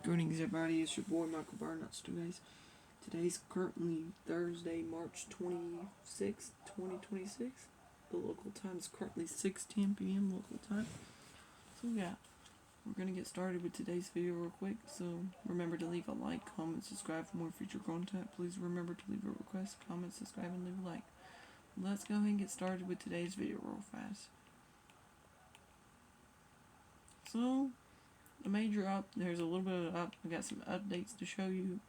Greetings everybody, it's your boy Michael Burnett guys. Today's currently Thursday, March 26th, 2026. The local time is currently 6:10 p.m. local time. So yeah, we're going to get started with today's video real quick. So remember to leave a like, comment, subscribe for more future content. Please remember to leave a request, comment, subscribe, and leave a like. Let's go ahead and get started with today's video real fast. So, a major there's a little bit of I got some updates to show you.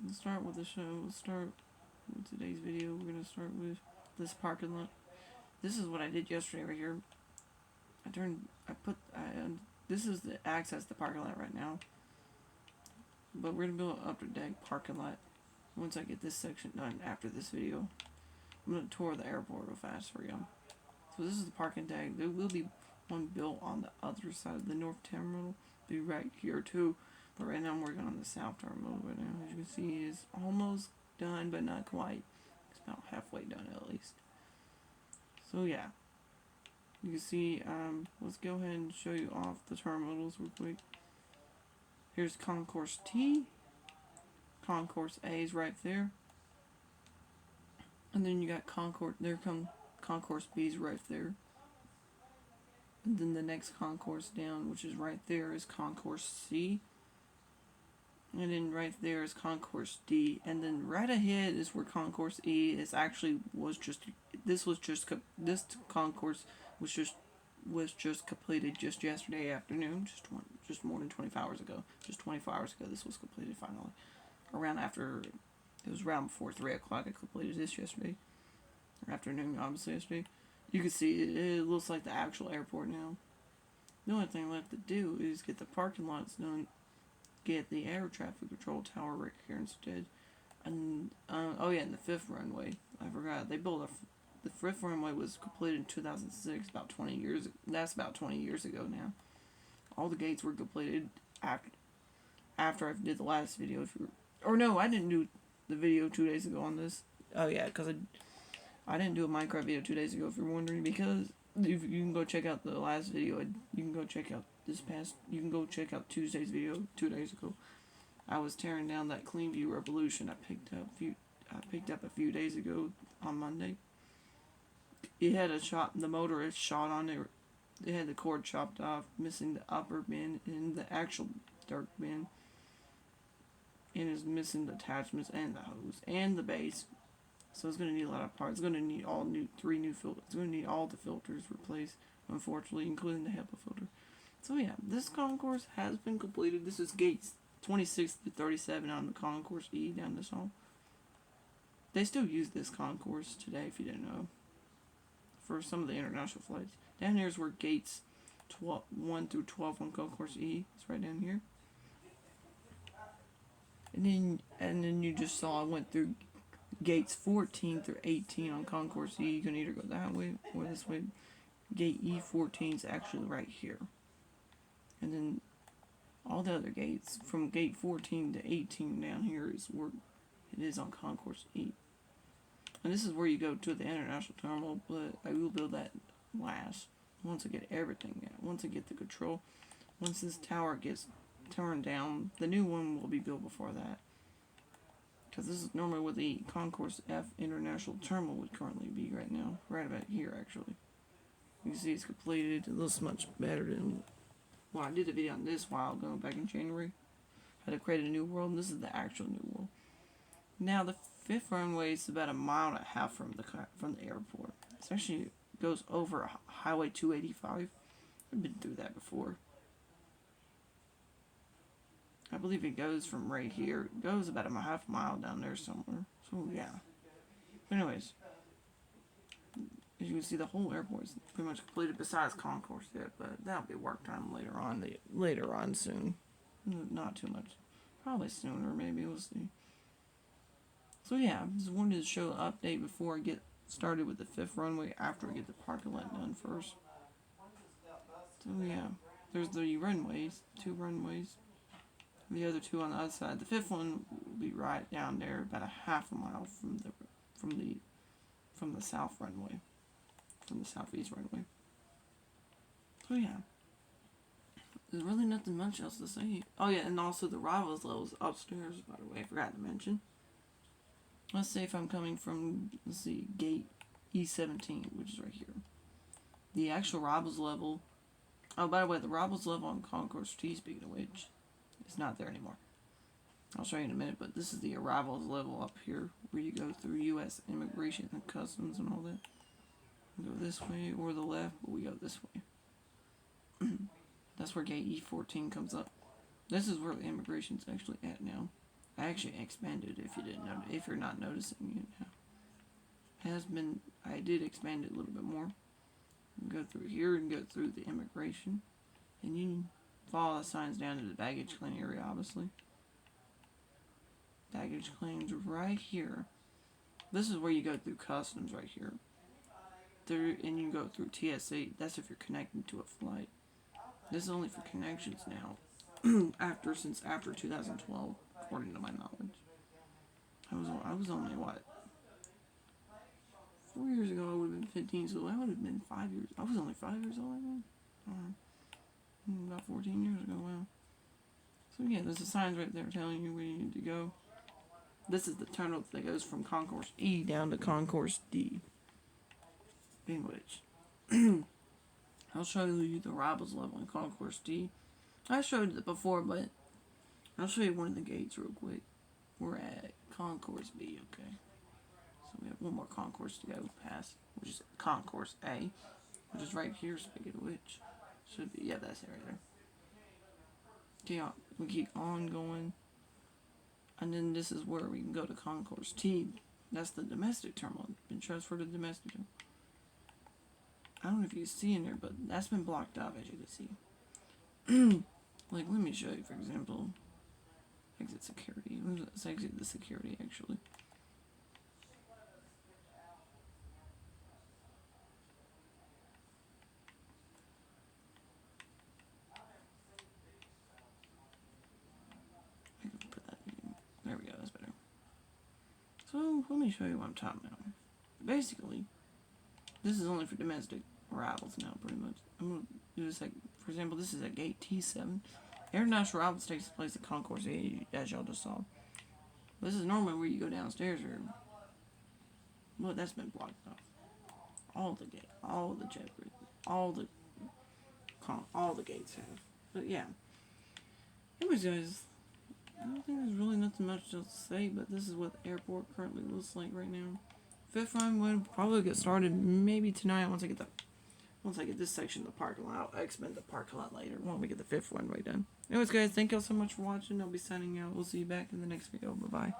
Let's start with the show. Let's start with today's video. We're going to start with this parking lot. This is what I did yesterday right here. This is the access to the parking lot right now. But we're going to build an upper deck parking lot once I get this section done after this video. I'm going to tour the airport real fast for you. So this is the parking deck. There will be one built on the other side of the north terminal. Be right here too. But right now I'm working on the south terminal right now. As you can see, it's almost done, but not quite. It's about halfway done at least. So yeah. You can see, let's go ahead and show you off the terminals real quick. Here's Concourse T. Concourse A is right there. And then you got Concourse B is right there. And then the next concourse down, which is right there, is Concourse C. And then right there is Concourse D. And then right ahead is where Concourse E is this concourse was just completed just yesterday afternoon, just more than 24 hours ago. Just 24 hours ago this was completed finally. It was around before 3 o'clock I completed this yesterday. Or afternoon, obviously yesterday. You can see it looks like the actual airport now. The only thing left to do is get the parking lots done, get the air traffic control tower right here instead, and and the fifth runway. I forgot the fifth runway was completed in 2006, about 20 years. That's about 20 years ago now. All the gates were completed after I did the last video. I didn't do the video 2 days ago on this. Oh yeah, because I didn't do a Minecraft video 2 days ago, if you're wondering, because if you can go check out the last video, you can go check out Tuesday's video 2 days ago. I was tearing down that Cleanview Revolution I picked up a few days ago on Monday. It had the motor is shot on it. It had the cord chopped off, missing the upper bin and the actual dirt bin. And is missing the attachments and the hose and the base. So it's going to need a lot of parts. It's going to need three new filters. It's going to need all the filters replaced, unfortunately, including the HEPA filter. So yeah, this concourse has been completed. This is gates 26 to 37 on the Concourse E down this hall. They still use this concourse today, if you didn't know, for some of the international flights. Down here is where gates 1 through 12 on Concourse E. It's right down here. And then you just saw I went through gates 14 through 18 on Concourse E. You can either go that way or this way. Gate E14 is actually right here. And then all the other gates from gate 14 to 18 down here is where it is on Concourse E. And this is where you go to the international terminal, but I will build that last. Once I get everything out. Once I get the control. Once this tower gets torn down, the new one will be built before that. Because this is normally where the Concourse F International Terminal would currently be right now. Right about here, actually. You can see it's completed. It looks much better than... Well, I did a video on this a while ago, back in January. How to create a new world, and this is the actual new world. Now, the fifth runway is about 1.5 miles from the airport. It actually goes over Highway 285. I've been through that before. I believe it goes from right here. It goes about 1/2 mile down there somewhere. So, yeah. But anyways, as you can see, the whole airport is pretty much completed besides concourse yet, but that'll be work time later on soon. Not too much. Probably sooner, maybe. We'll see. So, yeah, I just wanted to show an update before I get started with the fifth runway after I get the parking lot done first. So, yeah. There's the runways. 2 runways. The other 2 on the other side. The fifth one will be right down there, about 1/2 mile from the south runway, from the southeast runway. So yeah, There's really nothing much else to say. Oh yeah, and also the arrivals levels upstairs, by the way, I forgot to mention. Let's say if I'm coming from, let's see, gate E17, which is right here. The actual arrivals level, oh, by the way, the arrivals level on Concourse T, speaking of which, is not there anymore. I'll show you in a minute, but this is the arrivals level up here, where you go through U.S. immigration and customs and all that. We go this way or the left, but we go this way. That's where gate E14 comes up. This is where the immigration's actually at now. I actually expanded, if you didn't know, if you're not noticing it now. I did expand it a little bit more. You go through here and go through the immigration, and you follow the signs down to the baggage claim area, obviously. Baggage claims right here. This is where you go through customs right here. And you go through TSA. That's if you're connecting to a flight. This is only for connections now. Since after 2012, according to my knowledge. I was only what? 4 years ago I would have been 15, so I would have been 5 years. I was only 5 years old then. About 14 years ago. Wow. So yeah, there's a sign right there telling you where you need to go. This is the tunnel that goes from Concourse E down to Concourse D. In which I'll show you the arrivals level in Concourse D. I showed it before, but I'll show you one of the gates real quick. We're at Concourse B, okay? So we have one more concourse to go past, which is Concourse A, which is right here, speaking of which. Should be, yeah, that's it right there. Okay, we keep on going. And then this is where we can go to Concourse T. That's the domestic terminal. Been transferred to domestic terminal. I don't know if you can see in there, but that's been blocked off, as you can see. Like, let me show you, for example. Exit security. Let's exit the security, actually. I can put that in. There we go, that's better. So, let me show you what I'm talking about. Basically, this is only for domestic arrivals now, pretty much. I'm going to do this, like, for example, this is at gate T7. International arrivals takes place at Concourse A, as y'all just saw. This is normally where you go downstairs, or... Well, that's been blocked off. All the gates, all the jet bridges, all the gates have. But yeah. Anyways, guys, I don't think there's really nothing much else to say, but this is what the airport currently looks like right now. Fifth run will probably get started maybe tonight once I get this section of the parking lot. I'll expand the parking lot later when we get the fifth runway done. Anyways, guys, thank y'all so much for watching. I'll be signing out. We'll see you back in the next video. Bye-bye.